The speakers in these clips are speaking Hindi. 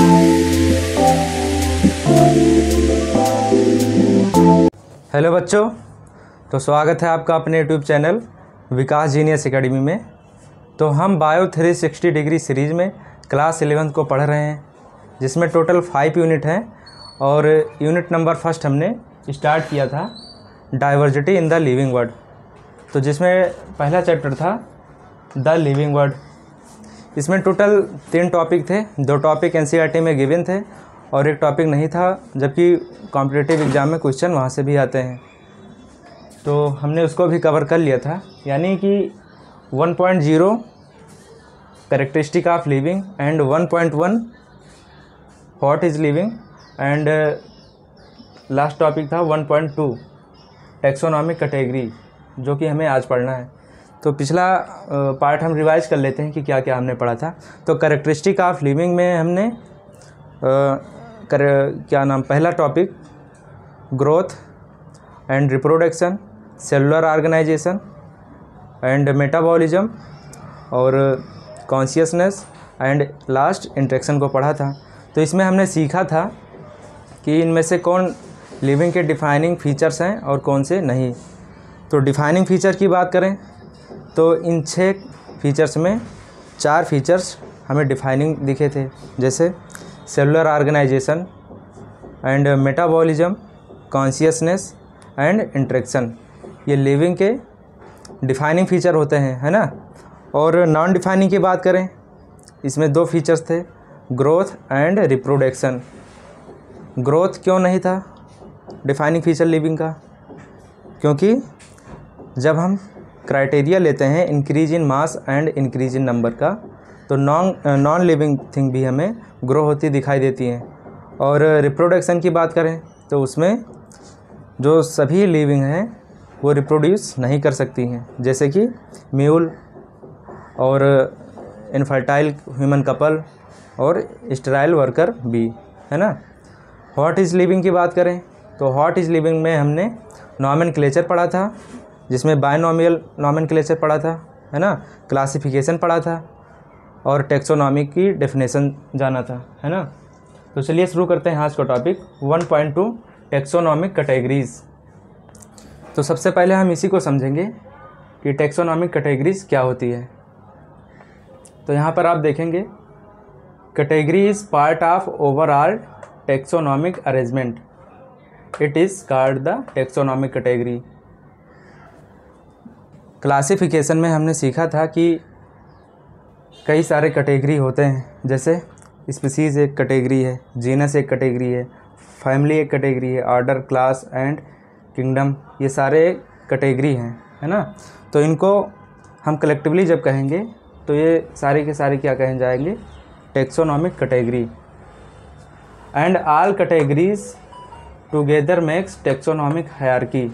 हेलो बच्चों, तो स्वागत है आपका अपने यूट्यूब चैनल विकास जीनियस एकेडमी में। तो हम बायो 360 डिग्री सीरीज़ में क्लास 11 को पढ़ रहे हैं, जिसमें टोटल 5 यूनिट हैं। और यूनिट नंबर फर्स्ट हमने स्टार्ट किया था diversity in the living world, तो जिसमें पहला चैप्टर था द लिविंग वर्ल्ड। इसमें टोटल 3 टॉपिक थे। 2 टॉपिक एनसीईआरटी में गिवन थे और एक टॉपिक नहीं था, जबकि कॉम्पिटिटिव एग्ज़ाम में क्वेश्चन वहाँ से भी आते हैं, तो हमने उसको भी कवर कर लिया था। यानी कि 1.0 characteristic of living and 1.1 what is living and last topic था 1.2 टैक्सोनॉमिक कैटेगरी, जो कि हमें आज पढ़ना है। तो पिछला पार्ट हम रिवाइज कर लेते हैं कि क्या क्या हमने पढ़ा था। तो कैरेक्टरिस्टिक ऑफ लिविंग में हमने पहला topic growth and reproduction, cellular organization and metabolism और कॉन्शियसनेस एंड लास्ट इंटरेक्शन को पढ़ा था। तो इसमें हमने सीखा था कि इनमें से कौन लिविंग के डिफाइनिंग फीचर्स हैं और कौन से नहीं। तो डिफाइनिंग फीचर की बात करें तो इन 6 फीचर्स में 4 फीचर्स हमें डिफाइनिंग दिखे थे, जैसे cellular organization and metabolism, consciousness and interaction. ये लिविंग के डिफाइनिंग फीचर होते हैं, है ना। और नॉन डिफाइनिंग की बात करें, इसमें 2 फीचर्स थे, ग्रोथ एंड रिप्रोडक्शन। ग्रोथ क्यों नहीं था डिफाइनिंग फीचर लिविंग का? क्योंकि जब हम क्राइटेरिया लेते हैं increase in mass and increase in number का, तो नॉन लिविंग थिंग भी हमें ग्रो होती दिखाई देती हैं। और रिप्रोडक्शन की बात करें तो उसमें जो सभी लिविंग हैं वो रिप्रोड्यूस नहीं कर सकती हैं, जैसे कि म्यूल और इनफर्टाइल ह्यूमन कपल और स्टेराइल वर्कर भी, है ना। व्हाट इज़ लिविंग की बात करें तो व्हाट इज़ लिविंग में हमने नॉमेनक्लेचर पढ़ा था, जिसमें बायनॉमियल नॉमेनक्लेचर पढ़ा था, है ना, क्लासिफिकेशन पढ़ा था और टैक्सोनॉमी की डेफिनेशन जाना था, है ना। तो चलिए शुरू करते हैं आज का टॉपिक 1.2 टैक्सोनॉमिक कैटेगरीज़। तो सबसे पहले हम इसी को समझेंगे कि टैक्सोनॉमिक कैटेगरीज़ क्या होती है। तो यहाँ पर आप देखेंगे category is part of overall taxonomic arrangement, it is called the taxonomic category. Classification में हमने सीखा था कि कई सारे कैटेगरी होते हैं, जैसे स्पीसीज़ एक कैटेगरी है, जीनस एक कैटेगरी है, फैमिली एक कैटेगरी है, ऑर्डर, क्लास एंड किंगडम, ये सारे कैटेगरी हैं, है ना। तो इनको हम कलेक्टिवली जब कहेंगे तो ये सारे के सारे क्या कहे जाएंगे, taxonomic category. And all categories together makes taxonomic hierarchy.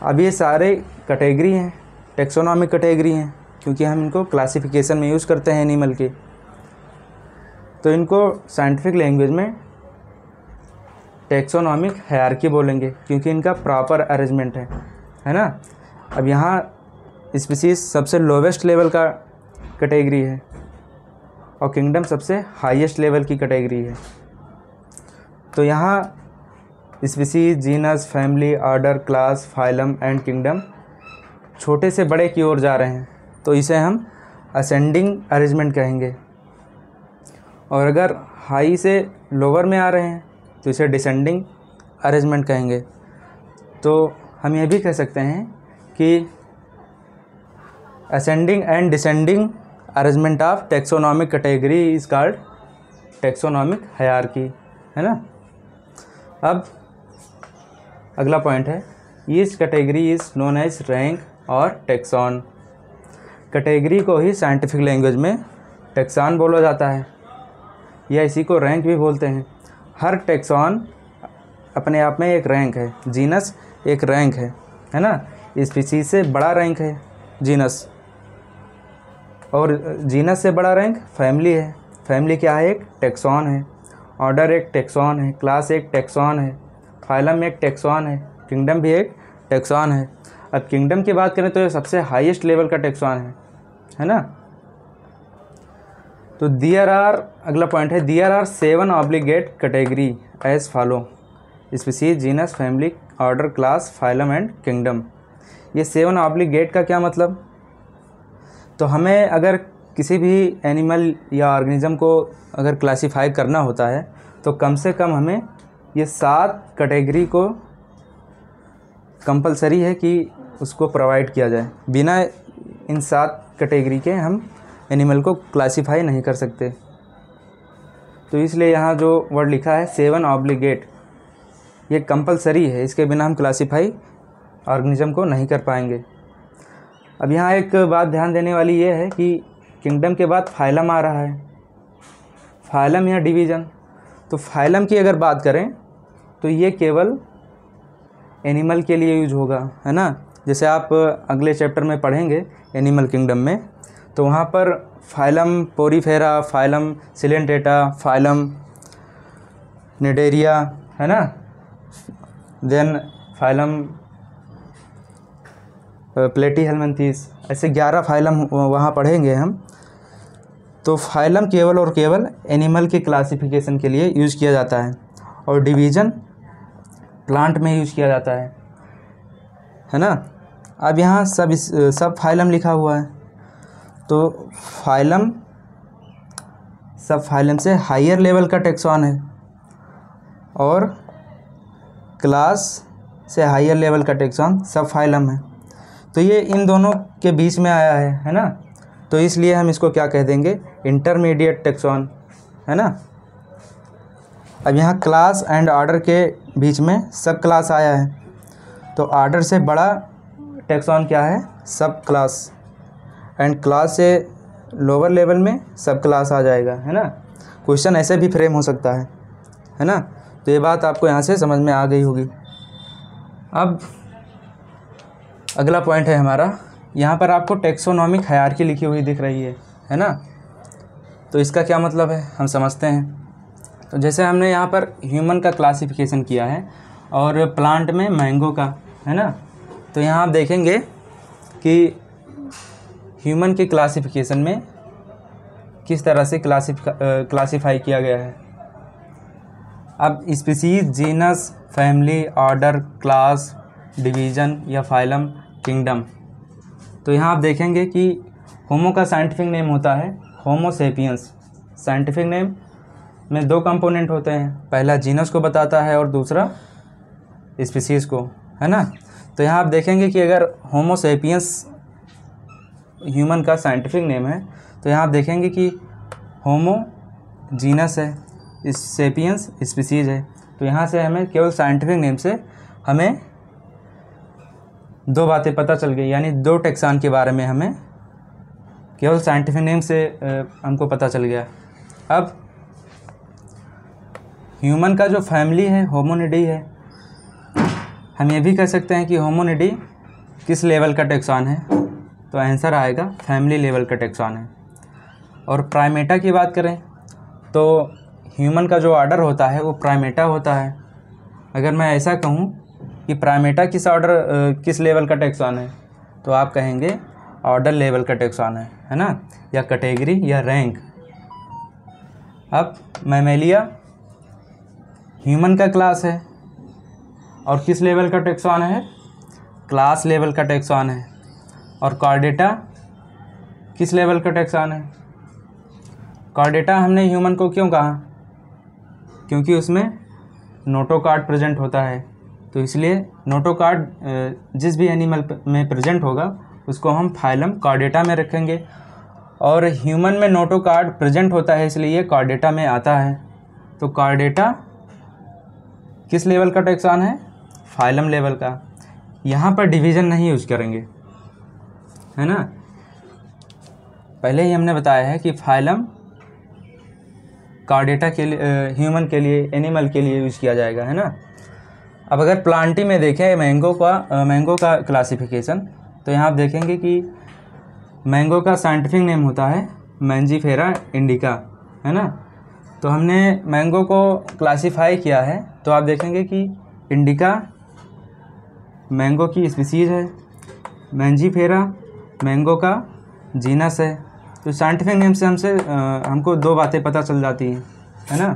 अब ये सारे कैटेगरी हैं, टैक्सोनॉमिक कैटेगरी हैं, क्योंकि हम इनको क्लासिफिकेशन में यूज़ करते हैं एनिमल के। तो इनको साइंटिफिक लैंग्वेज में टैक्सोनॉमिक हायरार्की बोलेंगे, क्योंकि इनका प्रॉपर अरेंजमेंट है ना। अब यहाँ स्पीसीज सबसे लोवेस्ट लेवल का कैटेगरी है और किंगडम सबसे हाईएस्ट लेवल की कैटेगरी है। तो यहाँ species, genus, family, order, class, phylum and kingdom छोटे से बड़े की ओर जा रहे हैं, तो इसे हम असेंडिंग अरेंजमेंट कहेंगे। और अगर हाई से लोअर में आ रहे हैं तो इसे डिसेंडिंग अरेंजमेंट कहेंगे। तो हम ये भी कह सकते हैं कि ascending and descending arrangement of taxonomic category is called taxonomic hierarchy, है ना। अब अगला पॉइंट है, each category is known as rank और टैक्सॉन। कैटेगरी को ही साइंटिफिक लैंग्वेज में टैक्सॉन बोला जाता है, या इसी को रैंक भी बोलते हैं। हर टैक्सॉन अपने आप में एक रैंक है, जीनस एक रैंक है ना। स्पीसीज से बड़ा रैंक है जीनस, और जीनस से बड़ा रैंक फैमिली है। फैमिली क्या है, एक टैक्सॉन है। ऑर्डर एक टैक्सॉन है, क्लास एक टैक्सॉन है, फाइलम एक टैक्सॉन है, किंगडम भी एक टैक्सॉन है। अब किंगडम की बात करें तो ये सबसे हाईएस्ट लेवल का टैक्सॉन है ना। तो देयर आर, अगला पॉइंट है, there are 7 obligate category as follow, species, genus, family, order, class, phylum and kingdom. ये 7 ऑब्लिगेट का क्या मतलब? तो हमें अगर किसी भी एनिमल या ऑर्गेनिज्म को अगर क्लासीफाई करना होता है तो कम से कम हमें ये 7 कैटेगरी को कंपलसरी है कि उसको प्रोवाइड किया जाए। बिना इन 7 कैटेगरी के हम एनिमल को क्लासीफाई नहीं कर सकते। तो इसलिए यहाँ जो वर्ड लिखा है 7 ऑब्लिगेट, ये कंपलसरी है, इसके बिना हम क्लासीफाई ऑर्गेनिज्म को नहीं कर पाएंगे। अब यहाँ एक बात ध्यान देने वाली ये है कि किंगडम के बाद फाइलम आ रहा है, फाइलम या डिवीज़न। तो फाइलम की अगर बात करें तो ये केवल एनिमल के लिए यूज होगा, है ना। जैसे आप अगले चैप्टर में पढ़ेंगे एनिमल किंगडम में, तो वहाँ पर phylum Porifera, phylum Coelenterata, phylum Cnidaria, है ना, देन फाइलम प्लेटीहेल्मिन्थीस, ऐसे 11 फाइलम वहाँ पढ़ेंगे हम। तो फाइलम केवल और केवल एनिमल के क्लासिफिकेशन के लिए यूज़ किया जाता है और डिवीज़न प्लांट में यूज़ किया जाता है ना। अब यहाँ सब फाइलम लिखा हुआ है, तो फाइलम सब फाइलम से हायर लेवल का टेक्सॉन है और क्लास से हायर लेवल का टेक्सॉन सब फाइलम है। तो ये इन दोनों के बीच में आया है ना, तो इसलिए हम इसको क्या कह देंगे, इंटरमीडिएट टेक्सॉन, है ना। अब यहाँ क्लास एंड ऑर्डर के बीच में सब क्लास आया है, तो ऑर्डर से बड़ा टेक्सॉन क्या है, सब क्लास, एंड क्लास से लोअर लेवल में सब क्लास आ जाएगा, है ना। क्वेश्चन ऐसे भी फ्रेम हो सकता है ना। तो ये बात आपको यहाँ से समझ में आ गई होगी। अब अगला पॉइंट है हमारा, यहाँ पर आपको टेक्सोनॉमिक हायरार्की लिखी हुई दिख रही है ना। तो इसका क्या मतलब है हम समझते हैं। तो जैसे हमने यहाँ पर ह्यूमन का क्लासिफिकेशन किया है और प्लांट में मैंगो का, है ना। तो यहाँ आप देखेंगे कि ह्यूमन के क्लासिफिकेशन में किस तरह से क्लासिफाई किया गया है। अब species, genus, family, order, class, division या फाइलम, किंगडम। तो यहाँ आप देखेंगे कि होमो का साइंटिफिक नेम होता है होमो सेपियंस। साइंटिफिक नेम में 2 कंपोनेंट होते हैं, पहला जीनस को बताता है और दूसरा स्पीसीज़ को, है ना। तो यहाँ आप देखेंगे कि अगर होमो सेपियंस ह्यूमन का साइंटिफिक नेम है तो यहाँ आप देखेंगे कि होमो जीनस है, सेपियंस स्पीसीज़ है। तो यहाँ से हमें केवल साइंटिफिक नेम से हमें 2 बातें पता चल गई, यानी 2 टेक्सान के बारे में हमें केवल साइंटिफिक नेम से हमको पता चल गया। अब ह्यूमन का जो फैमिली है होमोनिडी है, हम ये भी कह सकते हैं कि होमोनिडी किस लेवल का टेक्सान है, तो आंसर आएगा फैमिली लेवल का टेक्सान है। और प्राइमेटा की बात करें तो ह्यूमन का जो ऑर्डर होता है वो प्राइमेटा होता है। अगर मैं ऐसा कहूँ कि प्राइमेटा किस लेवल का टेक्सॉन है, तो आप कहेंगे ऑर्डर लेवल का टेक्सॉन है ना, या कैटेगरी या रैंक। अब मैमेलिया ह्यूमन का क्लास है और किस लेवल का टेक्सॉन है, क्लास लेवल का टेक्सॉन है। और कॉर्डेटा किस लेवल का टेक्सॉन है। कॉर्डेटा हमने ह्यूमन को क्यों कहा, क्योंकि उसमें नोटोकॉर्ड प्रेजेंट होता है, तो इसलिए नोटोकॉर्ड जिस भी एनिमल में प्रेजेंट होगा उसको हम फाइलम कॉर्डेटा में रखेंगे। और ह्यूमन में नोटोकॉर्ड प्रेजेंट होता है इसलिए ये कॉर्डेटा में आता है। तो कॉर्डेटा किस लेवल का टेक्सॉन है, फाइलम लेवल का। यहाँ पर डिवीज़न नहीं यूज करेंगे, है ना। पहले ही हमने बताया है कि फाइलम कॉर्डेटा के लिए, ह्यूमन के लिए, एनिमल के लिए यूज़ किया जाएगा, है ना। अब अगर प्लांटी में देखें मैंगो का क्लासिफिकेशन, तो यहाँ आप देखेंगे कि मैंगो का साइंटिफिक नेम होता है मैंजीफेरा इंडिका, है ना। तो हमने मैंगो को क्लासिफाई किया है, तो आप देखेंगे कि इंडिका मैंगो की स्पीसीज़ है, मैंजीफेरा मैंगो का जीनस है। तो साइंटिफिक नेम से हमको दो बातें पता चल जाती हैं, है ना,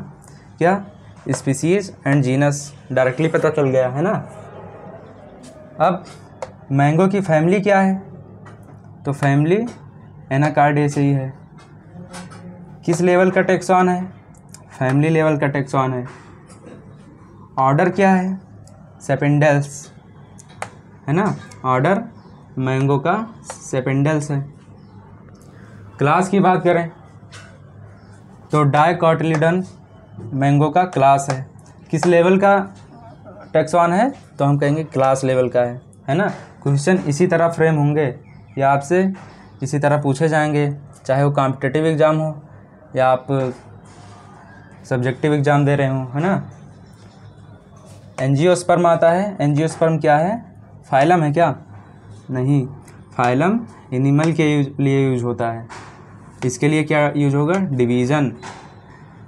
क्या, स्पीसीज एंड जीनस डायरेक्टली पता चल गया, है ना। अब मैंगो की फैमिली क्या है, तो फैमिली एनाकार्डियेसी है। किस लेवल का टेक्सॉन है, फैमिली लेवल का टेक्सॉन है। ऑर्डर क्या है, सेपेंडल्स, है ना, ऑर्डर मैंगो का सेपेंडल्स है। क्लास की बात करें तो डाइकोटिलीडन मैंगो का क्लास है। किस लेवल का टेक्सॉन है, तो हम कहेंगे क्लास लेवल का है ना। क्वेश्चन इसी तरह फ्रेम होंगे या आपसे इसी तरह पूछे जाएंगे, चाहे वो कॉम्पिटिटिव एग्ज़ाम हो या आप सब्जेक्टिव एग्ज़ाम दे रहे हो, है ना। एंजियोस्पर्म आता है। एंजियोस्पर्म क्या है, फाइलम है क्या, नहीं, फाइलम एनिमल के लिए यूज होता है। इसके लिए क्या यूज होगा, डिवीज़न।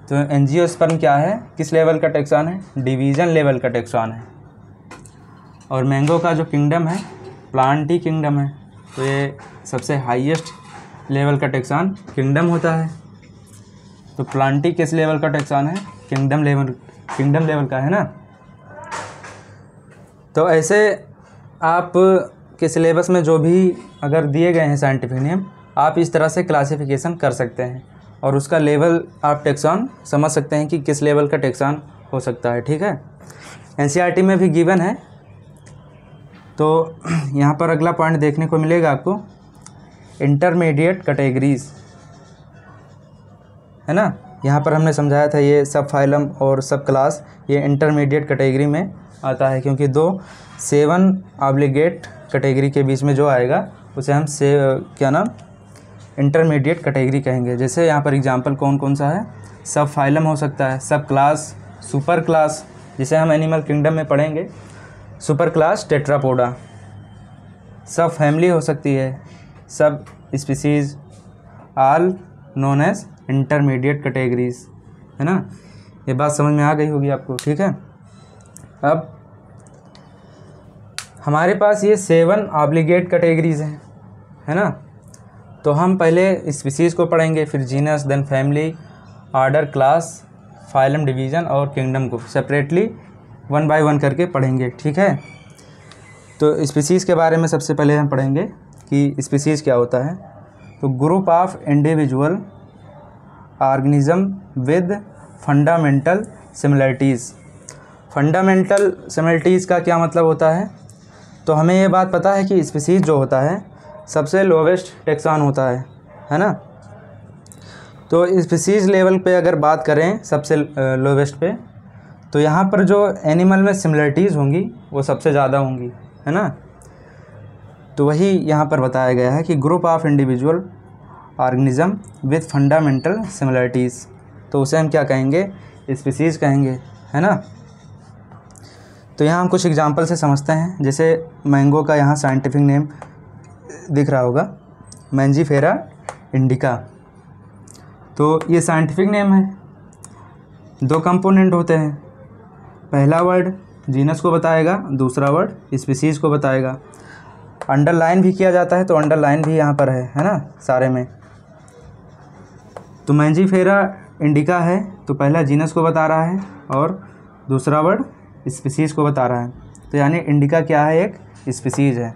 तो एंजियोस्पर्म क्या है, किस लेवल का टेक्सॉन है, डिवीज़न लेवल का टेक्सॉन है। और मैंगो का जो किंगडम है प्लांटी किंगडम है, तो ये सबसे हाईएस्ट लेवल का टेक्सॉन किंगडम होता है। तो प्लांटी किस लेवल का टेक्सॉन है, किंगडम लेवल का, है ना। तो ऐसे आप के सिलेबस में जो भी अगर दिए गए हैं साइंटिफिक नेम, आप इस तरह से क्लासिफिकेशन कर सकते हैं और उसका लेवल आप टेक्सॉन समझ सकते हैं कि किस लेवल का टेक्सॉन हो सकता है, ठीक है। एनसीईआरटी में भी गिवन है। तो यहाँ पर अगला पॉइंट देखने को मिलेगा आपको, इंटरमीडिएट कैटेगरीज, है ना। यहाँ पर हमने समझाया था ये सब फाइलम और सब क्लास ये इंटरमीडिएट कैटेगरी में आता है, क्योंकि 7 ऑब्लिगेट कैटेगरी के बीच में जो आएगा उसे हम क्या नाम, इंटरमीडिएट कैटेगरी कहेंगे। जैसे यहाँ पर एग्जांपल कौन कौन सा है, सब फाइलम हो सकता है, सब क्लास, सुपर क्लास, जिसे हम एनिमल किंगडम में पढ़ेंगे, superclass tetrapoda, subfamily हो सकती है, subspecies, all known as intermediate categories, है ना। ये बात समझ में आ गई होगी आपको, ठीक है। अब हमारे पास ये 7 ऑब्लिगेट कैटेगरीज हैं, है ना। तो हम पहले स्पीसीज़ को पढ़ेंगे, फिर genus, then family, order, class, phylum, division और किंगडम को सेपरेटली 1 बाय 1 करके पढ़ेंगे, ठीक है। तो स्पीसीज़ के बारे में सबसे पहले हम पढ़ेंगे कि स्पीसीज़ क्या होता है। तो group of individual organism with fundamental similarities. Fundamental similarities का क्या मतलब होता है, तो हमें ये बात पता है कि स्पीसीज़ जो होता है सबसे लोवेस्ट टेक्सॉन होता है ना। तो स्पीसीज़ लेवल पे अगर बात करें सबसे लोवेस्ट पे, तो यहाँ पर जो एनिमल में सिमिलरिटीज़ होंगी वो सबसे ज़्यादा होंगी, है ना। तो वही यहाँ पर बताया गया है कि group of individual organism with fundamental similarities, तो उसे हम क्या कहेंगे, स्पीसीज़ कहेंगे, है ना। तो यहाँ हम कुछ एग्जांपल से समझते हैं। जैसे मैंगो का यहाँ साइंटिफिक नेम दिख रहा होगा, मैंजीफेरा इंडिका। तो ये साइंटिफिक नेम है। 2 कंपोनेंट होते हैं, पहला वर्ड जीनस को बताएगा, दूसरा वर्ड स्पीसीज़ को बताएगा। अंडरलाइन भी किया जाता है, तो अंडरलाइन भी यहाँ पर है ना सारे में। तो मैंजीफेरा इंडिका है, तो पहला जीनस को बता रहा है और दूसरा वर्ड स्पीसीज़ को बता रहा है। तो यानी इंडिका क्या है, एक स्पीसीज़ है।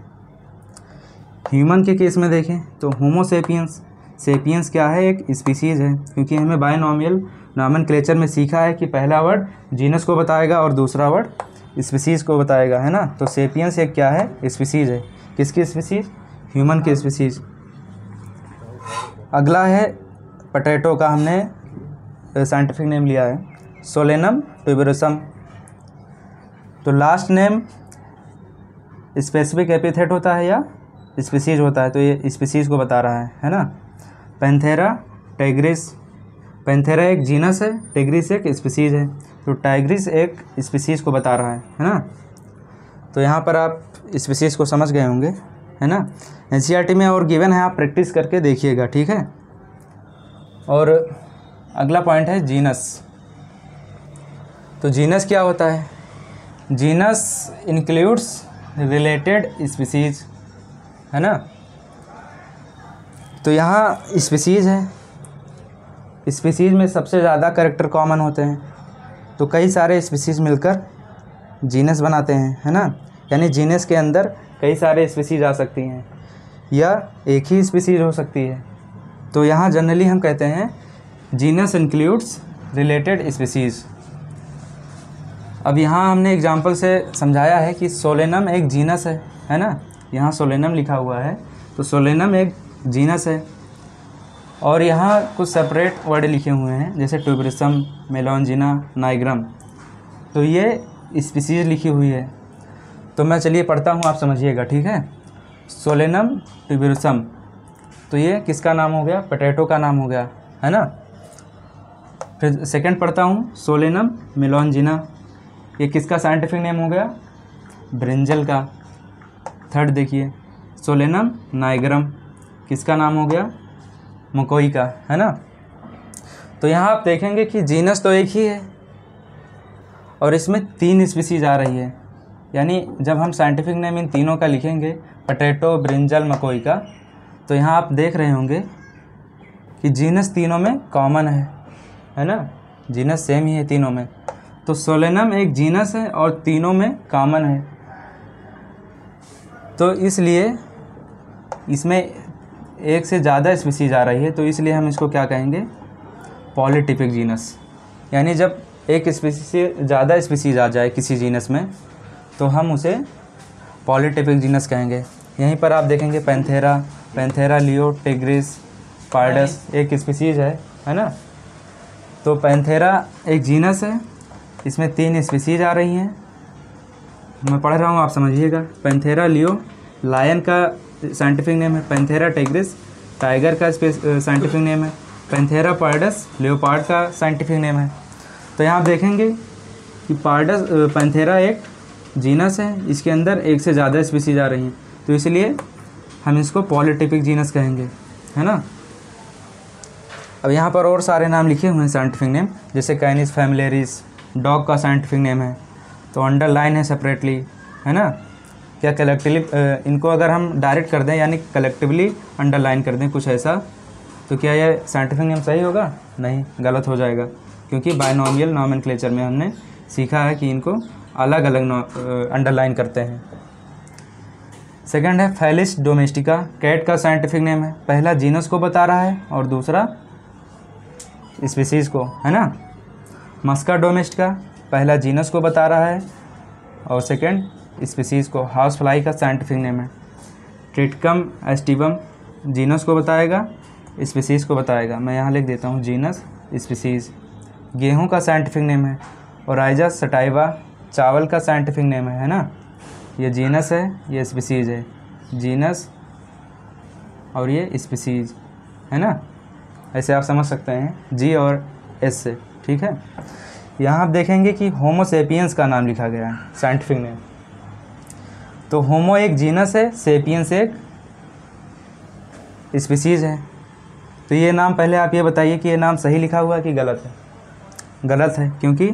ह्यूमन के केस में देखें तो होमो सेपियंस, सेपियंस क्या है, एक स्पीसीज़ है, क्योंकि हमें बायनॉमियल नॉमेनक्लेचर में सीखा है कि पहला वर्ड जीनस को बताएगा और दूसरा वर्ड स्पीसीज़ को बताएगा, है ना। तो सेपियंस एक क्या है, स्पीसीज़ है। किसकी स्पीसीज़, ह्यूमन की स्पीसीज़। अगला है पोटैटो का, हमने साइंटिफिक नेम लिया है सोलेनम ट्यूबरोसम। तो लास्ट नेम स्पेसिफिक एपिथेट होता है या स्पीसीज़ होता है, तो ये स्पीसीज़ को बता रहा है ना। पैंथेरा टाइग्रिस, पैंथेरा एक जीनस है, टाइग्रिस एक स्पीसीज़ है, तो टाइग्रिस एक स्पीसीज़ को बता रहा है ना। तो यहाँ पर आप स्पीसीज़ को समझ गए होंगे, है ना। एनसीईआरटी में और गिवन है, आप प्रैक्टिस करके देखिएगा, ठीक है। और अगला पॉइंट है जीनस। तो जीनस क्या होता है, जीनस इंक्लूड्स रिलेटेड स्पीसीज़, है ना। तो यहाँ स्पीसीज़ है, स्पीसीज़ में सबसे ज़्यादा कैरेक्टर कॉमन होते हैं, तो कई सारे स्पीसीज़ मिलकर जीनस बनाते हैं, है ना। यानी जीनस के अंदर कई सारे स्पीसीज़ आ सकती हैं या एक ही स्पीसीज़ हो सकती है। तो यहाँ जनरली हम कहते हैं जीनस इंक्लूड्स रिलेटेड स्पीसीज़। अब यहाँ हमने एग्जांपल से समझाया है कि सोलेनम एक जीनस है ना। यहाँ सोलेनम लिखा हुआ है, तो सोलेनम एक जीनस है। और यहाँ कुछ सेपरेट वर्ड लिखे हुए हैं, जैसे ट्यूबरसम, मेलॉन्जिना, नाइग्रम, तो ये स्पीसीज़ लिखी हुई है। तो मैं चलिए पढ़ता हूँ, आप समझिएगा, ठीक है। सोलेनम ट्यूबरसम, तो ये किसका नाम हो गया? पोटैटो का नाम हो गया, है ना। फिर सेकंड पढ़ता हूँ, सोलेनम मेलॉन्जिना, ये किसका साइंटिफिक नेम हो गया? ब्रिंजल का। थर्ड देखिए, सोलेनम नाइग्रम, किसका नाम हो गया? मकोई का, है ना। तो यहाँ आप देखेंगे कि जीनस तो एक ही है और इसमें 3 स्पीसीज आ रही है। यानी जब हम साइंटिफिक नेम इन तीनों का लिखेंगे, पोटैटो, ब्रिंजल, मकोई का, तो यहाँ आप देख रहे होंगे कि जीनस तीनों में कॉमन है ना। जीनस सेम ही है तीनों में। तो सोलेनम एक जीनस है और तीनों में कॉमन है, तो इसलिए इसमें एक से ज़्यादा स्पीसीज आ रही है, तो इसलिए हम इसको क्या कहेंगे? Polytypic genus. यानी जब एक स्पीसीज से ज़्यादा स्पीसीज आ जाए किसी जीनस में, तो हम उसे पॉलीटिपिक जीनस कहेंगे। यहीं पर आप देखेंगे पैंथेरा लियो, टिग्रिस, पार्डस एक स्पीसीज है ना। तो पैंथेरा एक जीनस है, इसमें 3 स्पीसीज आ रही हैं। मैं पढ़ रहा हूँ, आप समझिएगा। पैंथेरा लियो लायन का साइंटिफिक नेम है, पैंथेरा टिग्रिस टाइगर का साइंटिफिक नेम है, पैंथेरा पार्डस लियोपार्ड का साइंटिफिक नेम है। तो यहाँ आप देखेंगे कि पैंथेरा एक जीनस है, इसके अंदर एक से ज़्यादा स्पीसीज आ रही हैं, तो इसलिए हम इसको पॉलीटिपिक जीनस कहेंगे, है ना। अब यहाँ पर और सारे नाम लिखे हुए हैं साइंटिफिक नेम, जैसे कैनिस फैमिलियरिस डॉग का साइंटिफिक नेम है, तो अंडरलाइन है सेपरेटली, है ना। क्या कलेक्टिवली इनको अगर हम डायरेक्ट कर दें, यानी कलेक्टिवली अंडरलाइन कर दें कुछ ऐसा, तो क्या यह साइंटिफिक नेम सही होगा? नहीं, गलत हो जाएगा, क्योंकि बायनॉमियल नॉमेनक्लेचर में हमने सीखा है कि इनको अलग अलग अंडरलाइन करते हैं। सेकंड है फेलिस डोमेस्टिका, कैट का साइंटिफिक नेम है। पहला जीनस को बता रहा है और दूसरा स्पीसीज़ को, है ना। मस्का डोमेस्टिका पहला जीनस को बता रहा है और सेकंड स्पीसीज़ को। हाउस फ्लाई का साइंटिफिक नेम है। ट्रिटिकम एस्टिवम जीनस को बताएगा, स्पीसीज़ को बताएगा। मैं यहाँ लिख देता हूँ जीनस स्पीसीज़। गेहूँ का साइंटिफिक नेम है। ओराइजा सटाइवा चावल का साइंटिफिक नेम है ना। ये जीनस है, ये स्पीसीज़ है। जीनस और ये स्पीसीज़, है ना। ऐसे आप समझ सकते हैं जी और एस से, ठीक है। यहाँ आप देखेंगे कि होमो सेपियंस का नाम लिखा गया है साइंटिफिक नेम। तो होमो एक जीनस है, सेपियंस एक स्पीसीज़ है। तो ये नाम पहले आप ये बताइए कि ये नाम सही लिखा हुआ है कि गलत है? गलत है, क्योंकि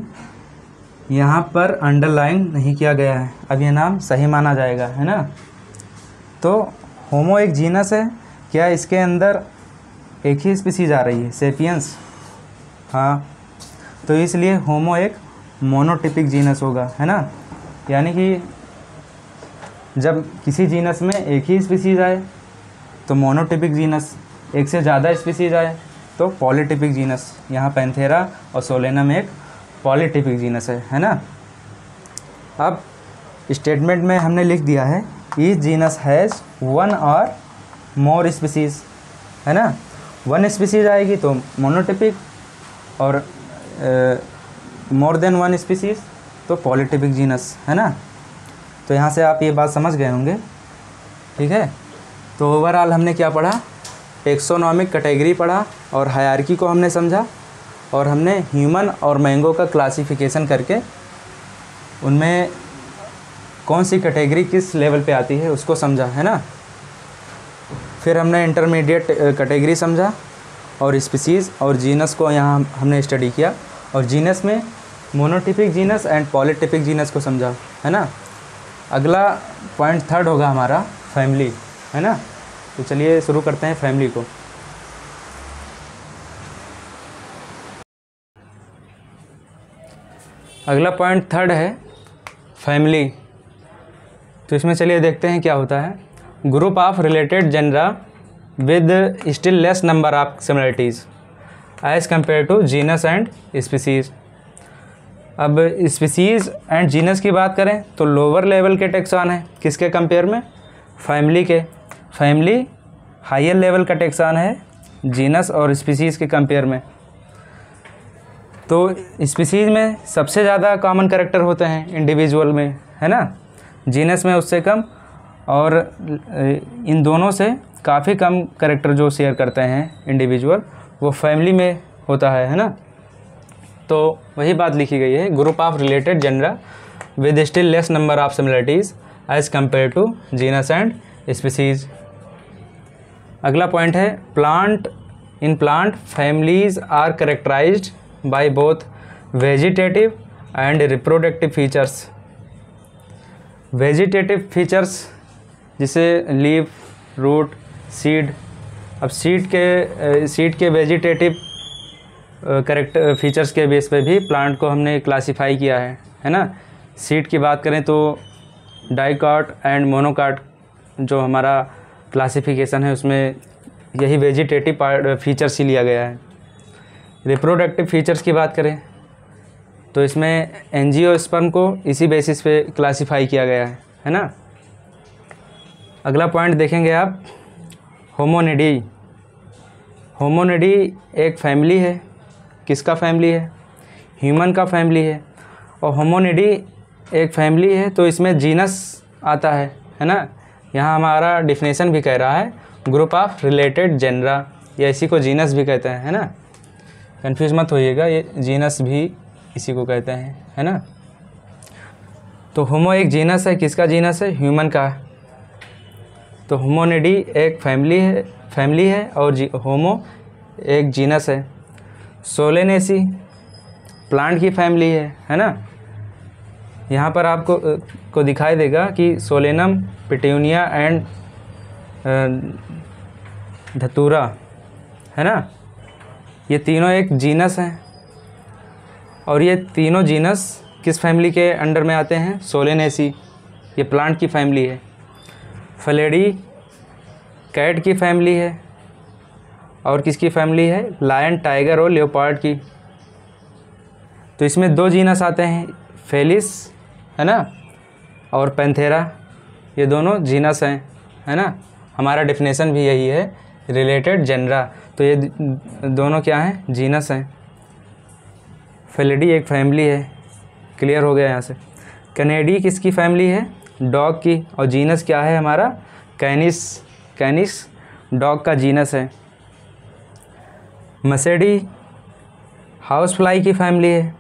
यहाँ पर अंडरलाइन नहीं किया गया है। अब ये नाम सही माना जाएगा, है ना। तो होमो एक जीनस है, क्या इसके अंदर एक ही स्पीसीज आ रही है, सेपियंस? हाँ, तो इसलिए होमो एक मोनोटिपिक जीनस होगा, है ना। यानी कि जब किसी जीनस में एक ही स्पीसीज आए तो मोनोटिपिक जीनस, एक से ज़्यादा स्पीसीज आए तो पॉलीटिपिक जीनस। यहाँ पैंथेरा और सोलेनम एक पॉलीटिपिक जीनस है ना। अब स्टेटमेंट में हमने लिख दिया है ईच जीनस हैज़ 1 और मोर स्पीसीज, है ना। 1 स्पीसीज आएगी तो मोनोटिपिक और मोर देन 1 स्पीसीज तो पॉलीटिपिक जीनस, है ना। तो यहाँ से आप ये बात समझ गए होंगे, ठीक है। तो ओवरऑल हमने क्या पढ़ा? टेक्सोनॉमिक कैटेगरी पढ़ा और हायरार्की को हमने समझा, और हमने ह्यूमन और मैंगो का क्लासिफिकेशन करके उनमें कौन सी कैटेगरी किस लेवल पे आती है उसको समझा, है ना। फिर हमने इंटरमीडिएट कैटेगरी समझा और स्पीसीज़ और जीनस को यहाँ हमने स्टडी किया, और जीनस में monotypic genus and polytypic genus को समझा, है ना। अगला पॉइंट 3rd होगा हमारा फैमिली, है ना। तो चलिए शुरू करते हैं फैमिली को। अगला पॉइंट थर्ड है फैमिली। तो इसमें चलिए देखते हैं क्या होता है। Group of related genera with still less number of similarities as compare to genus and species. अब स्पीसीज़ एंड जीनस की बात करें तो लोअर लेवल के टेक्सॉन है, किसके कंपेयर में? फैमिली के। फैमिली हायर लेवल का टेक्सॉन है जीनस और स्पीसीज़ के कंपेयर में। तो स्पीसीज़ में सबसे ज़्यादा कॉमन कैरेक्टर होते हैं इंडिविजुअल में, है ना। जीनस में उससे कम, और इन दोनों से काफ़ी कम कैरेक्टर जो शेयर करते हैं इंडिविजुअल, वो फैमिली में होता है ना। तो वही बात लिखी गई है, group of related genera with still less number of similarities as compare to genus and species. अगला पॉइंट है plant. In plant families are characterized by both vegetative and reproductive features. Vegetative features जिसे लीफ, रूट, सीड। अब सीड के वेजिटेटिव करेक्टर फीचर्स के बेस पे भी प्लांट को हमने क्लासिफाई किया है ना। सीड की बात करें तो डाइकॉट एंड मोनोकॉट जो हमारा क्लासिफिकेशन है उसमें यही वेजिटेटिव फीचर्स ही लिया गया है। रिप्रोडक्टिव फीचर्स की बात करें तो इसमें एंजियोस्पर्म को इसी बेसिस पे क्लासिफाई किया गया है ना। अगला पॉइंट देखेंगे आप, होमोनिडी। होमोनिडी एक फैमिली है, किसका फैमिली है? ह्यूमन का फैमिली है। और होमोनिडी एक फैमिली है तो इसमें जीनस आता है ना। यहाँ हमारा डिफिनेशन भी कह रहा है ग्रुप ऑफ रिलेटेड जेनरा, या इसी को जीनस भी कहते हैं, है ना। कंफ्यूज मत होइएगा, ये जीनस भी इसी को कहते हैं, है ना। तो होमो एक जीनस है, किसका जीनस है? ह्यूमन का। तो होमोनिडी एक फैमिली है और होमो एक जीनस है। सोलेनेसी प्लांट की फैमिली है ना। यहाँ पर आपको दिखाई देगा कि सोलेनम, पिट्यूनिया एंड धतूरा, है ना, ये तीनों एक जीनस हैं। और ये तीनों जीनस किस फैमिली के अंडर में आते हैं? सोलेनेसी, ये प्लांट की फैमिली है। फेलिडी कैट की फैमिली है। और किसकी फैमिली है? लायन, टाइगर और लेओपार्ड की। तो इसमें दो जीनस आते हैं, फेलिस, है ना, और पैंथेरा, ये दोनों जीनस हैं, है ना। हमारा डेफिनेशन भी यही है, रिलेटेड जेनरा। तो ये दोनों क्या हैं? जीनस हैं। फेलिडी एक फैमिली है, क्लियर हो गया यहाँ से। कैनेडी किसकी फैमिली है? डॉग की। और जीनस क्या है हमारा? कैनिस। कैनिस डॉग का जीनस है। मसेडी हाउस फ्लाई की फैमिली है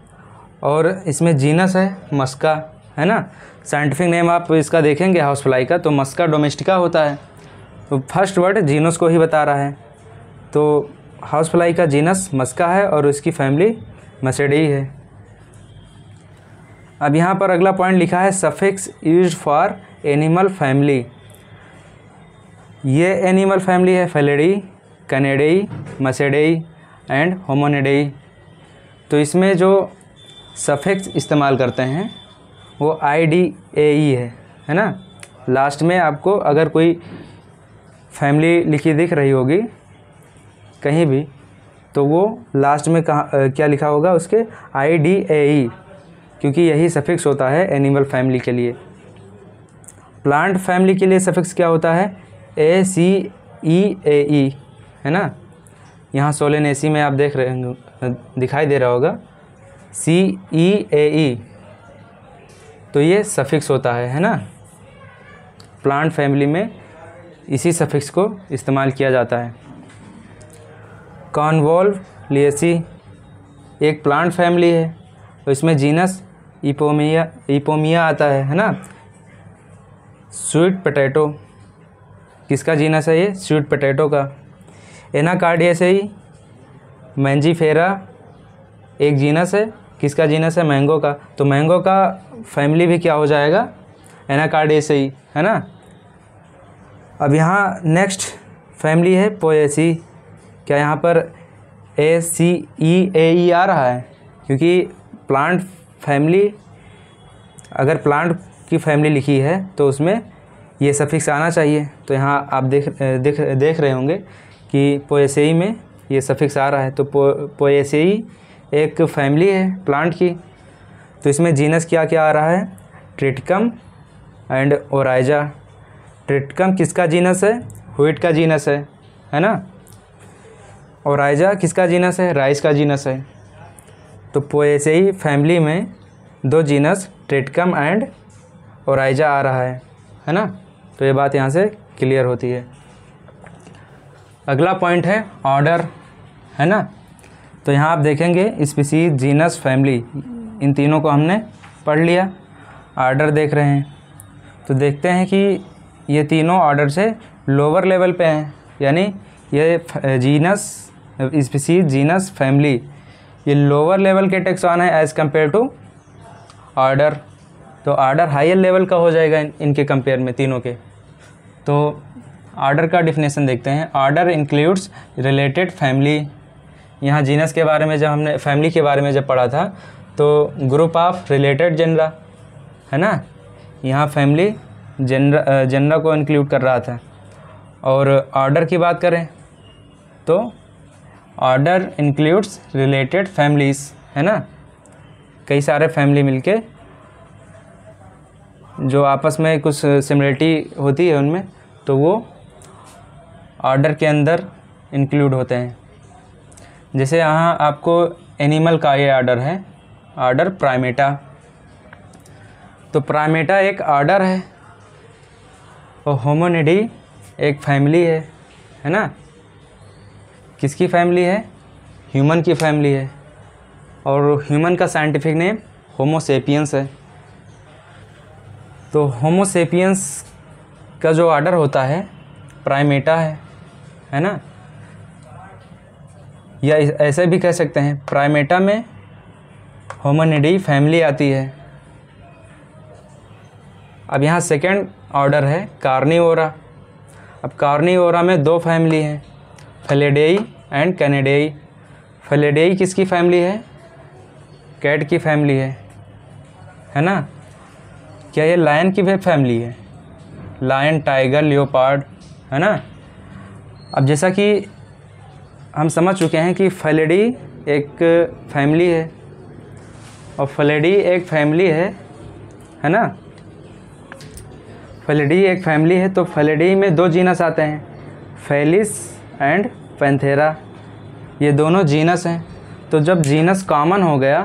और इसमें जीनस है मस्का, है ना। साइंटिफिक नेम आप इसका देखेंगे हाउस फ्लाई का तो मस्का डोमेस्टिका होता है। तो फर्स्ट वर्ड जीनस को ही बता रहा है। तो हाउस फ्लाई का जीनस मस्का है और उसकी फैमिली मसेडी है। अब यहाँ पर अगला पॉइंट लिखा है suffix used for animal family. ये एनिमल फैमिली है फेलिडी, कैनेडेई, मसेडेई एंड होमोनिडेई। तो इसमें जो सफिक्स इस्तेमाल करते हैं वो IDAE है ना। लास्ट में आपको अगर कोई फैमिली लिखी दिख रही होगी कहीं भी तो वो लास्ट में क्या लिखा होगा उसके? IDAE, क्योंकि यही सफिक्स होता है एनिमल फैमिली के लिए। प्लांट फैमिली के लिए सफिक्स क्या होता है? ACEAE, है ना। यहाँ सोलेनेसी में आप देख रहे होंगे, दिखाई दे रहा होगा CEAE, तो ये सफिक्स होता है ना। प्लांट फैमिली में इसी सफिक्स को इस्तेमाल किया जाता है। कॉन्वोल्वलिएसी एक प्लांट फैमिली है तो इसमें जीनस इपोमिया आता है ना। स्वीट पोटैटो किसका जीनस है? ये स्वीट पोटैटो का। एनाकार्डियेसी मैंजीफेरा एक जीनस है, किसका जीनस है? मैंगो का। तो मैंगो का फैमिली भी क्या हो जाएगा? एनाकार्डियेसी, है ना। अब यहाँ नेक्स्ट फैमिली है पोएसी। क्या यहाँ पर ACEAE आ रहा है? क्योंकि प्लांट फैमिली, अगर प्लांट की फैमिली लिखी है तो उसमें ये सफिक्स आना चाहिए। तो यहाँ आप देख रहे होंगे कि पोएसेई में ये सफिक्स आ रहा है। तो पोएसेई एक फैमिली है प्लांट की। तो इसमें जीनस क्या क्या आ रहा है? Triticum and Oryza. ट्रिटिकम किसका जीनस है? व्हीट का जीनस है ना। ओराइजा किसका जीनस है? राइस का जीनस है। तो पोएसेई फैमिली में 2 जीनस ट्रिटिकम एंड ओराइजा आ रहा है ना। तो ये बात यहाँ से क्लियर होती है। अगला पॉइंट है ऑर्डर, है ना। तो यहाँ आप देखेंगे स्पीसीज, जीनस, फैमिली, इन तीनों को हमने पढ़ लिया। ऑर्डर देख रहे हैं तो देखते हैं कि ये तीनों ऑर्डर से लोअर लेवल पे हैं, यानी ये जीनस, स्पीसीज, जीनस, फैमिली, ये लोअर लेवल के टेक्सॉन है एज़ कम्पेयर टू ऑर्डर। तो ऑर्डर हायर लेवल का हो जाएगा इनके कंपेयर में, तीनों के। तो ऑर्डर का डिफिनेशन देखते हैं। Order includes related family. यहाँ जीनस के बारे में जब हमने फैमिली के बारे में जब पढ़ा था तो ग्रुप ऑफ रिलेटेड जेनरा, है ना। यहाँ फैमिली जेनरा को इंक्लूड कर रहा था। और ऑर्डर की बात करें तो ऑर्डर इंक्लूड्स रिलेटेड फैमिलीज़, है ना। कई सारे फैमिली मिलके जो आपस में कुछ सिमिलरिटी होती है उनमें, तो वो ऑर्डर के अंदर इंक्लूड होते हैं। जैसे यहाँ आपको एनिमल का ये ऑर्डर है, ऑर्डर प्राइमेटा। तो प्राइमेटा एक ऑर्डर है और होमिनिडी एक फैमिली है ना। किसकी फैमिली है? ह्यूमन की फैमिली है। और ह्यूमन का साइंटिफिक नेम होमो सेपियंस है। तो होमो सेपियंस का जो ऑर्डर होता है प्राइमेटा है ना। या ऐसे भी कह सकते हैं प्राइमेटा में होमिनिडी फैमिली आती है। अब यहाँ सेकंड ऑर्डर है कार्निवोरा। अब कार्निवोरा में 2 फैमिली हैं, फेलिडेई एंड कैनिडेई। फेलिडेई किसकी फैमिली है? कैट की फैमिली है ना। क्या ये लायन की भी फैमिली है? लायन, टाइगर, लियोपार्ड, है ना। अब जैसा कि हम समझ चुके हैं कि फेलिडी एक फैमिली है और फेलिडी एक फैमिली है ना। फेलिडी एक फैमिली है। तो फेलिडी में 2 जीनस आते हैं, फेलिस एंड पैंथेरा। ये दोनों जीनस हैं। तो जब जीनस कॉमन हो गया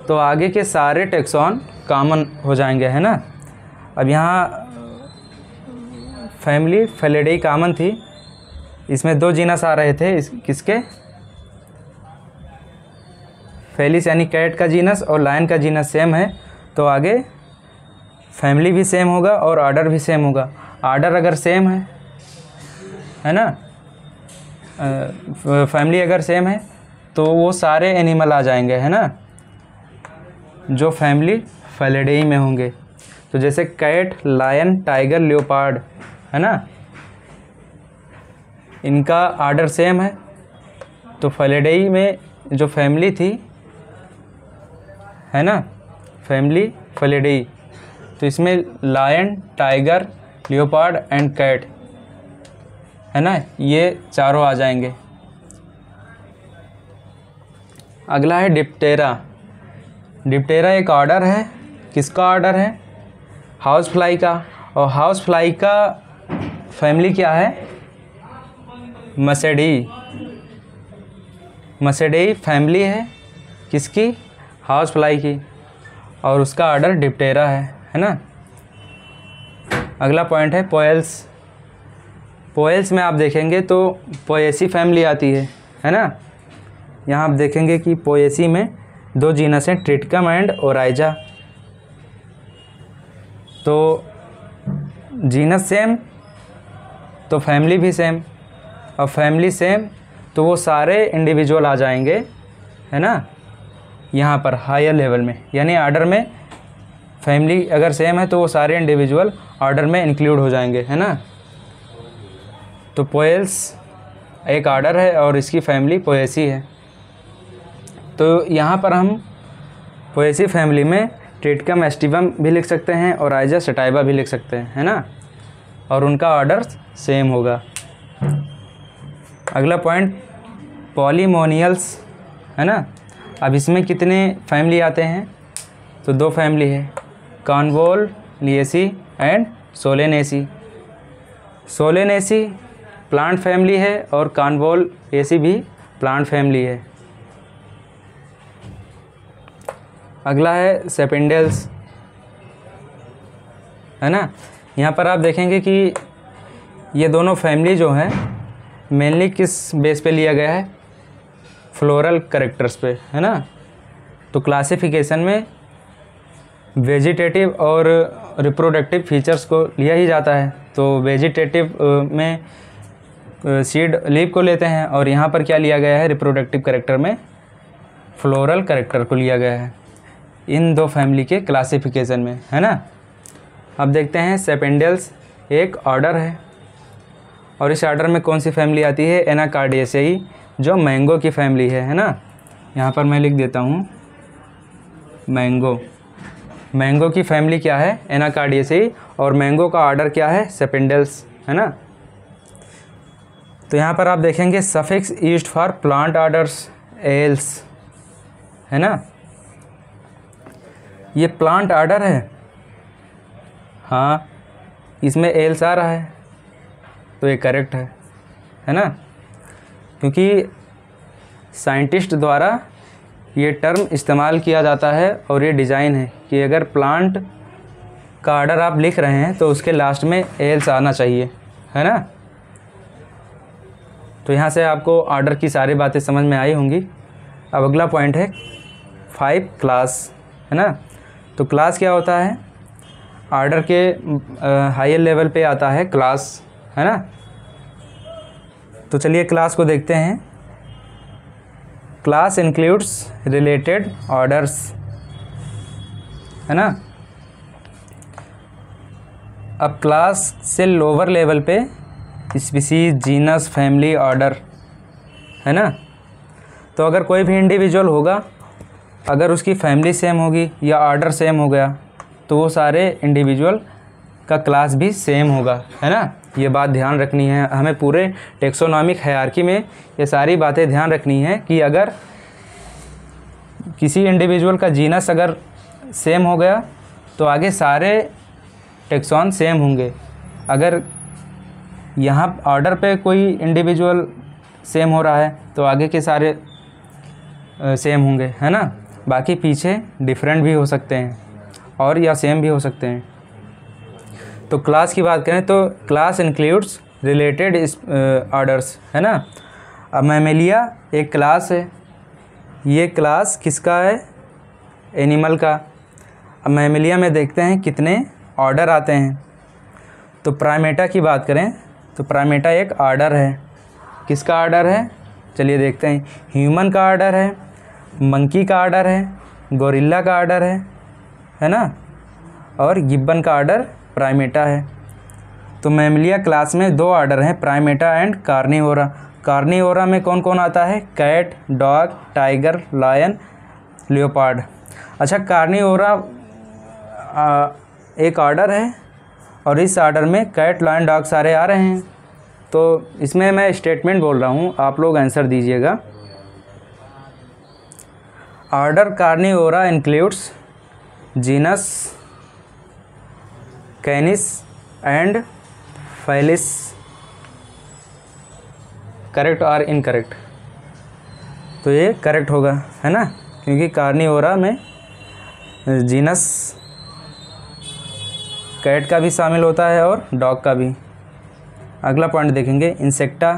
तो आगे के सारे टेक्सॉन कॉमन हो जाएंगे, है ना। अब यहाँ फैमिली फेलिडी कॉमन थी, इसमें 2 जीनस आ रहे थे। किसके? फेलिस यानी कैट का जीनस और लायन का जीनस सेम है, तो आगे फैमिली भी सेम होगा और ऑर्डर भी सेम होगा। ऑर्डर अगर सेम है ना, फैमिली अगर सेम है तो वो सारे एनिमल आ जाएंगे, है ना, जो फैमिली फेलिडेई में होंगे। तो जैसे कैट, लायन, टाइगर, लियोपार्ड, है ना, इनका ऑर्डर सेम है। तो फेलिडेई में जो फैमिली थी, है ना, फैमिली फेलिडेई, तो इसमें lion, tiger, leopard and cat, है ना, ये चारों आ जाएंगे। अगला है डिप्टेरा। डिप्टेरा एक ऑर्डर है। किसका ऑर्डर है? हाउस फ्लाई का। और हाउस फ्लाई का फैमिली क्या है? मसेडी। मसेडी फैमिली है किसकी? हाउस फ्लाई की। और उसका ऑर्डर डिप्टेरा है ना। अगला पॉइंट है पोएल्स। पोएल्स में आप देखेंगे तो पोएसी फैमिली आती है ना। यहाँ आप देखेंगे कि पोएसी में 2 जीनस हैं, ट्रिटिकम एंड ओराइजा। तो जीनस सेम तो फैमिली भी सेम, और फैमिली सेम तो वो सारे इंडिविजुअल आ जाएंगे, है ना, यहाँ पर हायर लेवल में। यानी ऑर्डर में फैमिली अगर सेम है तो वो सारे इंडिविजुअल ऑर्डर में इंक्लूड हो जाएंगे, है ना। तो पोएल्स एक ऑर्डर है और इसकी फैमिली पोएसी है। तो यहाँ पर हम पोएसी फैमिली में ट्रिटिकम एस्टिवम भी लिख सकते हैं और आइजा सटाइवा भी लिख सकते हैं, है ना, और उनका ऑर्डर सेम होगा। अगला पॉइंट पॉलीमोनियल्स, है ना। अब इसमें कितने फैमिली आते हैं? तो 2 फैमिली है, Convolvulaceae and Solanaceae. Solanaceae plant family है और कॉन्वोलिएसी भी प्लांट फैमिली है। अगला है सेपेंडल्स, है ना। यहाँ पर आप देखेंगे कि ये दोनों फैमिली जो हैं मेनली किस बेस पे लिया गया है? फ्लोरल कैरेक्टर्स पे, है ना। तो क्लासिफिकेशन में वेजिटेटिव और रिप्रोडक्टिव फीचर्स को लिया ही जाता है। तो वेजिटेटिव में सीड लीफ को लेते हैं और यहाँ पर क्या लिया गया है? रिप्रोडक्टिव कैरेक्टर में फ्लोरल कैरेक्टर को लिया गया है इन 2 फैमिली के क्लासिफिकेशन में, है ना। अब देखते हैं सेपेंडल्स एक ऑर्डर है और इस ऑर्डर में कौन सी फैमिली आती है? एनाकार्डियेसी, जो मैंगो की फैमिली है ना। यहाँ पर मैं लिख देता हूँ मैंगो। मैंगो की फैमिली क्या है? एनाकार्डियेसी, और मैंगो का ऑर्डर क्या है? सेपेंडल्स, है ना। तो यहाँ पर आप देखेंगे suffix used for plant orders else, है ना। ये प्लांट ऑर्डर है, हाँ, इसमें एल्स आ रहा है तो ये करेक्ट है ना। क्योंकि साइंटिस्ट द्वारा ये टर्म इस्तेमाल किया जाता है और ये डिज़ाइन है कि अगर प्लांट का ऑर्डर आप लिख रहे हैं तो उसके लास्ट में एल्स आना चाहिए, है ना। तो यहाँ से आपको ऑर्डर की सारी बातें समझ में आई होंगी। अब अगला पॉइंट है 5 क्लास, है ना। तो क्लास क्या होता है? ऑर्डर के हायर लेवल पे आता है क्लास, है ना। तो चलिए क्लास को देखते हैं। क्लास इंक्लूड्स रिलेटेड ऑर्डर्स, है ना। अब क्लास से लोअर लेवल पे स्पीसीज, जीनस, फैमिली, ऑर्डर, है ना। तो अगर कोई भी इंडिविजुअल होगा, अगर उसकी फैमिली सेम होगी या ऑर्डर सेम हो गया तो वो सारे इंडिविजुअल का क्लास भी सेम होगा, है ना। ये बात ध्यान रखनी है हमें। पूरे टेक्सोनॉमिक हायरार्की में ये सारी बातें ध्यान रखनी है कि अगर किसी इंडिविजुअल का जीनस अगर सेम हो गया तो आगे सारे टेक्सॉन सेम होंगे। अगर यहाँ ऑर्डर पे कोई इंडिविजुअल सेम हो रहा है तो आगे के सारे सेम होंगे, है ना। बाकी पीछे डिफरेंट भी हो सकते हैं और या सेम भी हो सकते हैं। तो क्लास की बात करें तो क्लास इंक्लूड्स रिलेटेड ऑर्डर्स, है ना। अब मैमेलिया एक क्लास है। ये क्लास किसका है? एनिमल का। अब मैमेलिया में देखते हैं कितने ऑर्डर आते हैं। तो प्राइमेटा की बात करें तो प्राइमेटा एक ऑर्डर है। किसका ऑर्डर है? चलिए देखते हैं। ह्यूमन का ऑर्डर है, मंकी का ऑर्डर है, गोरिल्ला का ऑर्डर है ना, और गिब्बन का ऑर्डर प्राइमेटा है। तो मैमलिया क्लास में 2 ऑर्डर हैं, प्राइमेटा एंड कार्निवोरा। कार्निवोरा में कौन कौन आता है? Cat, dog, tiger, lion, leopard. अच्छा, कार्निवोरा एक ऑर्डर है और इस ऑर्डर में कैट, लायन, डॉग सारे आ रहे हैं। तो इसमें मैं स्टेटमेंट बोल रहा हूँ, आप लोग आंसर दीजिएगा। Order carnivora includes genus canis and felis. Correct और इनकरेक्ट? तो ये करेक्ट होगा, है ना, क्योंकि कार्निवोरा में जीनस कैट का भी शामिल होता है और डॉग का भी। अगला पॉइंट देखेंगे इंसेक्टा।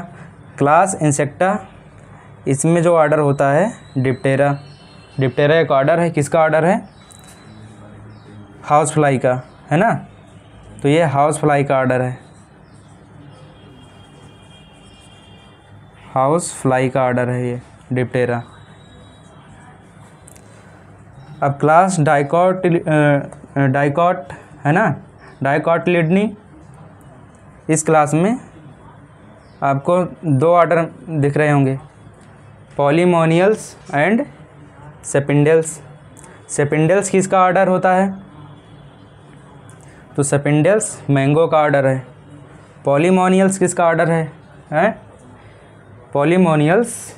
क्लास इंसेक्टा, इसमें जो ऑर्डर होता है डिप्टेरा। डिप्टेरा एक ऑर्डर है। किसका ऑर्डर है? हाउस फ्लाई का, है ना। तो ये हाउस फ्लाई का ऑर्डर है। हाउस फ्लाई का ऑर्डर है ये डिप्टेरा। अब क्लास डाइकॉट है ना, डाइकॉटिलिडनी। इस क्लास में आपको 2 ऑर्डर दिख रहे होंगे, पॉलीमोनियल्स एंड सेपिंडल्स। सेपिंडल्स किसका ऑर्डर होता है? तो सेपिंडल्स मैंगो का ऑर्डर है। पॉलीमोनियल्स किसका ऑर्डर है? पॉलीमोनियल्स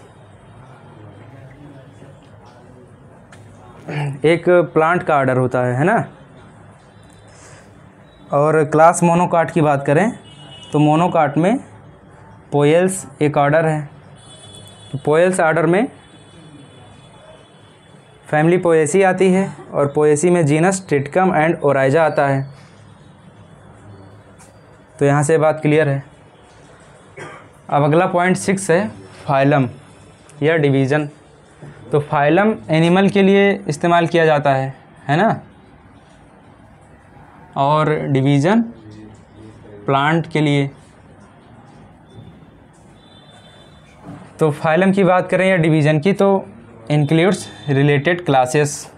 एक प्लांट का ऑर्डर होता है ना। और क्लास मोनोकाट की बात करें तो मोनोकाट में पोएल्स एक ऑर्डर है। तो पोएल्स ऑर्डर में फैमिली पोएसी आती है और पोएसी में जीनस ट्रिटिकम एंड ओराइजा आता है। तो यहाँ से बात क्लियर है। अब अगला पॉइंट 6 है फाइलम या डिवीज़न। तो फाइलम एनिमल के लिए इस्तेमाल किया जाता है ना, और डिवीज़न प्लांट के लिए। तो फाइलम की बात करें या डिवीज़न की तो इंक्लूड्स रिलेटेड क्लासेस।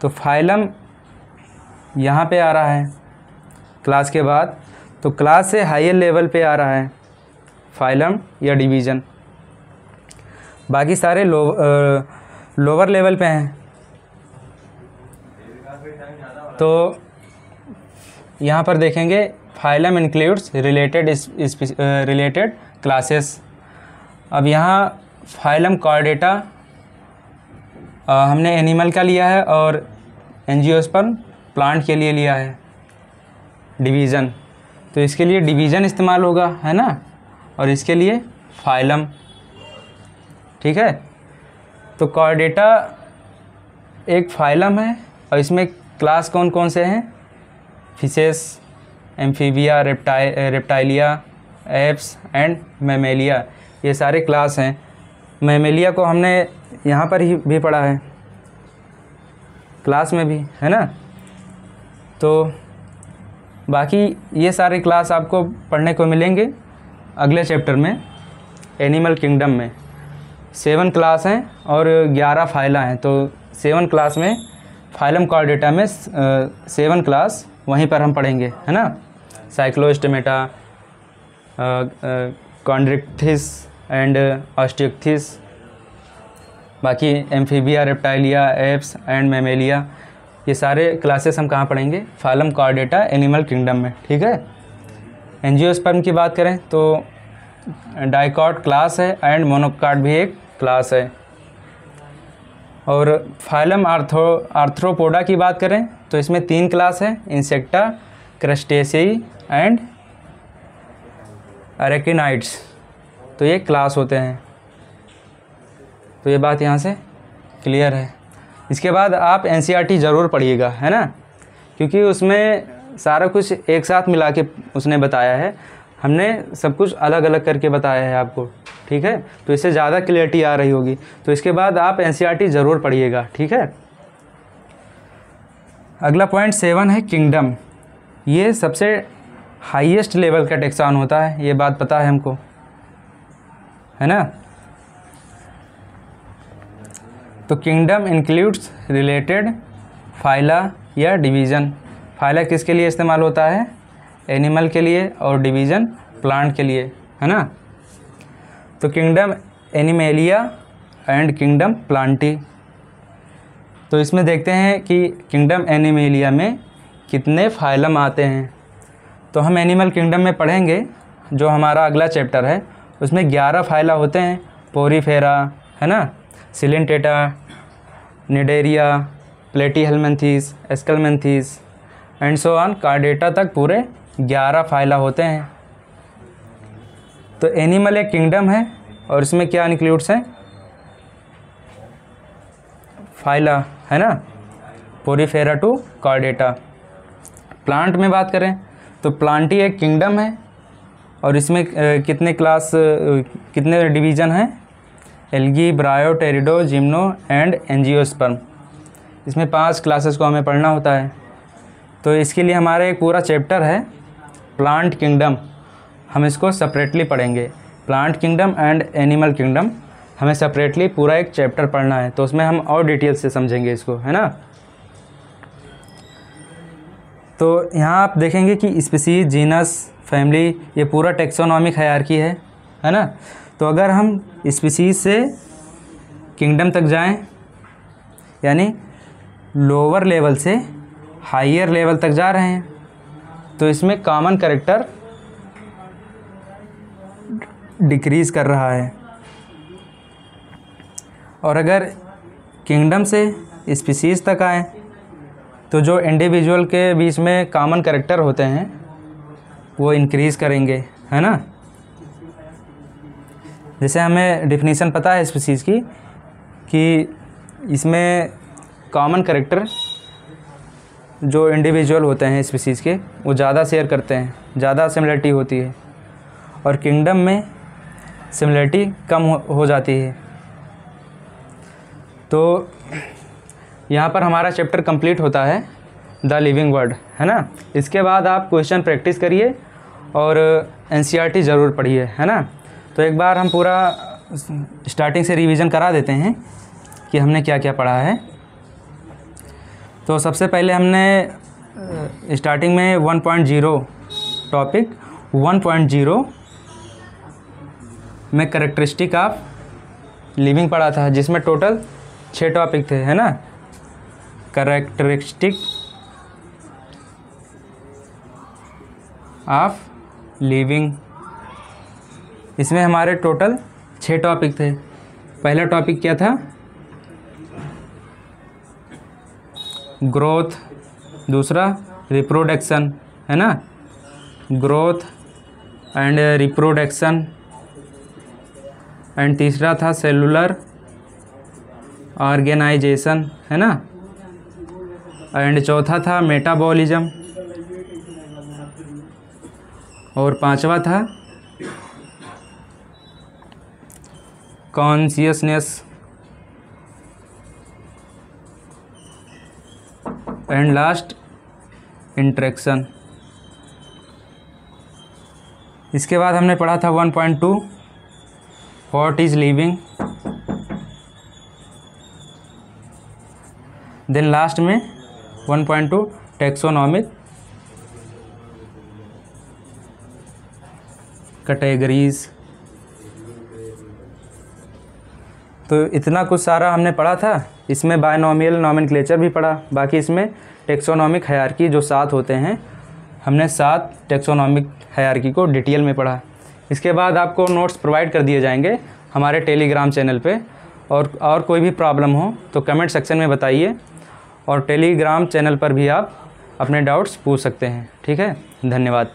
तो फाइलम यहाँ पे आ रहा है क्लास के बाद, तो क्लास से हायर लेवल पे आ रहा है फाइलम या डिवीज़न। बाकी सारे लोअर लेवल पे हैं। तो यहाँ पर देखेंगे फाइलम इंक्लूड्स रिलेटेड क्लासेस। अब यहाँ फाइलम कॉर्डेटा हमने एनिमल का लिया है और एंजियोस्पर्म प्लांट के लिए लिया है डिवीज़न। तो इसके लिए डिवीज़न इस्तेमाल होगा, है ना, और इसके लिए फाइलम। ठीक है। तो कॉर्डेटा एक फाइलम है और इसमें क्लास कौन कौन से हैं? Fishes, amphibia, reptilia, apes and mammalia, ये सारे क्लास हैं। मैमेलिया को हमने यहाँ पर ही भी पढ़ा है क्लास में भी, है ना। तो बाकी ये सारे क्लास आपको पढ़ने को मिलेंगे अगले चैप्टर में, एनिमल किंगडम में। 7 क्लास हैं और 11 फाइला हैं। तो 7 क्लास में फाइलम कॉर्डेटा में 7 क्लास वहीं पर हम पढ़ेंगे, है ना। साइक्लोस्टोमेटा, कॉन्ड्रिक्थिस एंड ऑस्टियोक्थिस, बाकी amphibia, reptilia, apes and mammalia, ये सारे क्लासेस हम कहाँ पढ़ेंगे? फाइलम कॉर्डेटा एनिमल किंगडम में। ठीक है। एंजियोस्पर्म की बात करें तो डाइकॉट क्लास है एंड मोनोकाट भी एक क्लास है। और फाइलम आर्थ्रोपोडा की बात करें तो इसमें 3 क्लास है, इंसेक्टा, क्रस्टेसिई एंड अरेकिनाइड्स। तो ये क्लास होते हैं। तो ये बात यहाँ से क्लियर है। इसके बाद आप एनसीईआरटी ज़रूर पढ़िएगा, है ना, क्योंकि उसमें सारा कुछ एक साथ मिला के उसने बताया है, हमने सब कुछ अलग अलग करके बताया है आपको। ठीक है। तो इससे ज़्यादा क्लियरिटी आ रही होगी। तो इसके बाद आप एनसीईआरटी ज़रूर पढ़िएगा। ठीक है। अगला पॉइंट 7 है किंगडम। ये सबसे हाईएस्ट लेवल का टेक्सॉन होता है, ये बात पता है हमको, है ना। तो किंगडम इंक्लूड्स रिलेटेड फाइला या डिवीज़न। फाइला किसके लिए इस्तेमाल होता है? एनिमल के लिए, और डिवीज़न प्लांट के लिए, है ना। तो kingdom animalia and kingdom Plantae. तो इसमें देखते हैं कि किंगडम एनिमेलिया में कितने फाइलम आते हैं। तो हम एनिमल किंगडम में पढ़ेंगे, जो हमारा अगला चैप्टर है, उसमें 11 फाइला होते हैं। पोरीफेरा, है ना, Coelenterata, Cnidaria, Platyhelminthes, Aschelminthes and so on, Chordata तक पूरे 11 फाइला होते हैं। तो एनिमल एक किंगडम है और इसमें क्या इंक्लूड्स हैं? फाइला, है ना, पोरीफेरा टू कार्डेटा। प्लांट में बात करें तो प्लांटी एक किंगडम है और इसमें कितने डिवीज़न हैं? Algae, ब्रायो, टेरिडो, gymno and angiosperm. इसमें 5 क्लासेस को हमें पढ़ना होता है। तो इसके लिए हमारा एक पूरा चैप्टर है प्लांट किंगडम, हम इसको सेपरेटली पढ़ेंगे। Plant kingdom and animal kingdom हमें सेपरेटली पूरा एक चैप्टर पढ़ना है। तो उसमें हम और डिटेल से समझेंगे इसको, है ना। तो यहाँ आप देखेंगे कि स्पीसीज, जीनस, फैमिली, ये पूरा टेक्सोनॉमिक हायरार्की है। है ना। तो अगर हम स्पीसीज से किंगडम तक जाएं, यानी लोअर लेवल से हायर लेवल तक जा रहे हैं, तो इसमें कॉमन कैरेक्टर डिक्रीज़ कर रहा है। और अगर किंगडम से स्पीसीज़ तक आए तो जो इंडिविजुअल के बीच में कॉमन कैरेक्टर होते हैं वो इंक्रीज़ करेंगे, है ना। जैसे हमें डेफिनेशन पता है स्पीसीज़ की कि इसमें कॉमन कैरेक्टर जो इंडिविजुअल होते हैं स्पीसीज़ के वो ज़्यादा शेयर करते हैं, ज़्यादा सिमिलरिटी होती है, और किंगडम में सिमिलरिटी कम हो जाती है। तो यहाँ पर हमारा चैप्टर कंप्लीट होता है द लिविंग वर्ल्ड, है ना। इसके बाद आप क्वेश्चन प्रैक्टिस करिए और एनसीईआरटी ज़रूर पढ़िए, है ना। तो एक बार हम पूरा स्टार्टिंग से रिवीजन करा देते हैं कि हमने क्या क्या पढ़ा है। तो सबसे पहले हमने स्टार्टिंग में 1.0 टॉपिक 1.0 में कैरेक्टरिस्टिक ऑफ लिविंग पढ़ा था, जिसमें टोटल 6 टॉपिक थे, है ना। कैरेक्टरिस्टिक ऑफ लिविंग, इसमें हमारे टोटल 6 टॉपिक थे। पहला टॉपिक क्या था? ग्रोथ, दूसरा रिप्रोडक्शन, है ना, ग्रोथ एंड रिप्रोडक्शन, एंड तीसरा था सेलुलर ऑर्गेनाइजेशन, है ना, एंड चौथा था मेटाबॉलिज्म, और पांचवा था कॉन्शियसनेस, एंड लास्ट इंटरेक्शन। इसके बाद हमने पढ़ा था 1.2 what is living, then last में 1.2 टैक्सोनॉमिक कैटेगरीज। तो इतना कुछ सारा हमने पढ़ा था। इसमें बायनोमियल नॉमेनक्लेचर भी पढ़ा, बाकी इसमें टैक्सोनॉमिक हायरार्की जो 7 होते हैं, हमने 7 टैक्सोनॉमिक हायरार्की को डिटेल में पढ़ा। इसके बाद आपको नोट्स प्रोवाइड कर दिए जाएंगे हमारे टेलीग्राम चैनल पे, और कोई भी प्रॉब्लम हो तो कमेंट सेक्शन में बताइए, और टेलीग्राम चैनल पर भी आप अपने डाउट्स पूछ सकते हैं। ठीक है, धन्यवाद।